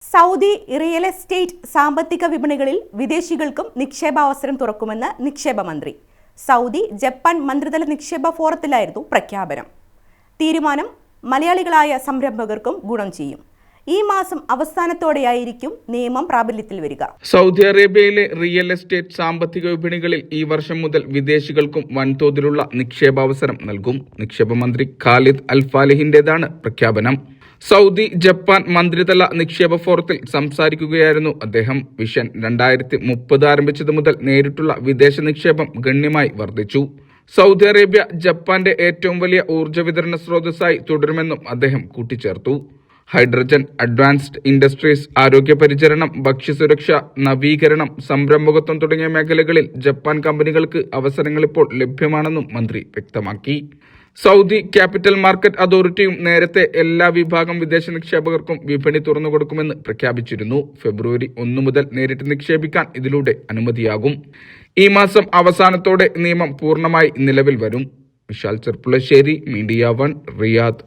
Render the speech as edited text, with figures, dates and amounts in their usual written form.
Saudi real estate സാമ്പത്തിക വിപണികളിൽ വിദേശികൾക്കും നിക്ഷേപാവസരം തുറക്കുമെന്ന് നിക്ഷേപ മന്ത്രി. സൗദി ജപ്പാൻ മന്ത്രിതല നിക്ഷേപ ഫോറത്തിലായിരുന്നു പ്രഖ്യാപനം. തീരുമാനം മലയാളികളായ സംരംഭകർക്കും ഗുണം ചെയ്യും. ഈ മാസം അവസാനത്തോടെയായിരിക്കും നിയമം പ്രാബല്യത്തിൽ വരിക. സൗദി അറേബ്യയിലെ റിയൽ എസ്റ്റേറ്റ് സാമ്പത്തിക വിപണികളിൽ ഈ വർഷം മുതൽ വിദേശികൾക്കും വൻതോതിലുള്ള നിക്ഷേപാവസരം നൽകും. നിക്ഷേപ മന്ത്രി ഖാലിദ് അൽ ഫാലിഹിന്റേതാണ് പ്രഖ്യാപനം. സൗദി ജപ്പാൻ മന്ത്രിതല നിക്ഷേപ ഫോറത്തിൽ സംസാരിക്കുകയായിരുന്നു അദ്ദേഹം. വിഷൻ 2030 ആരംഭിച്ചത് മുതൽ നേരിട്ടുള്ള വിദേശ നിക്ഷേപം ഗണ്യമായി വർദ്ധിച്ചു. സൗദി അറേബ്യ ജപ്പാന്റെ ഏറ്റവും വലിയ ഊർജ്ജ വിതരണ സ്രോതസ്സായി തുടരുമെന്നും അദ്ദേഹം കൂട്ടിച്ചേർത്തു. ഹൈഡ്രജൻ, അഡ്വാൻസ്ഡ് ഇൻഡസ്ട്രീസ്, ആരോഗ്യ പരിചരണം, ഭക്ഷ്യസുരക്ഷ, നവീകരണം, സംരംഭകത്വം തുടങ്ങിയ മേഖലകളിൽ ജപ്പാൻ കമ്പനികൾക്ക് അവസരങ്ങൾ ഇപ്പോൾ ലഭ്യമാണെന്നും മന്ത്രി വ്യക്തമാക്കി. സൗദി ക്യാപിറ്റൽ മാർക്കറ്റ് അതോറിറ്റിയും നേരത്തെ എല്ലാ വിഭാഗം വിദേശ നിക്ഷേപകർക്കും വിപണി തുറന്നുകൊടുക്കുമെന്ന് പ്രഖ്യാപിച്ചിരുന്നു. ഫെബ്രുവരി 1 മുതൽ നേരിട്ട് നിക്ഷേപിക്കാൻ ഇതിലൂടെ അനുമതിയാകും. ഈ മാസം അവസാനത്തോടെ നിയമം പൂർണ്ണമായി നിലവിൽ വരും. Vishal Cherpulassery, media 1, Riyadh.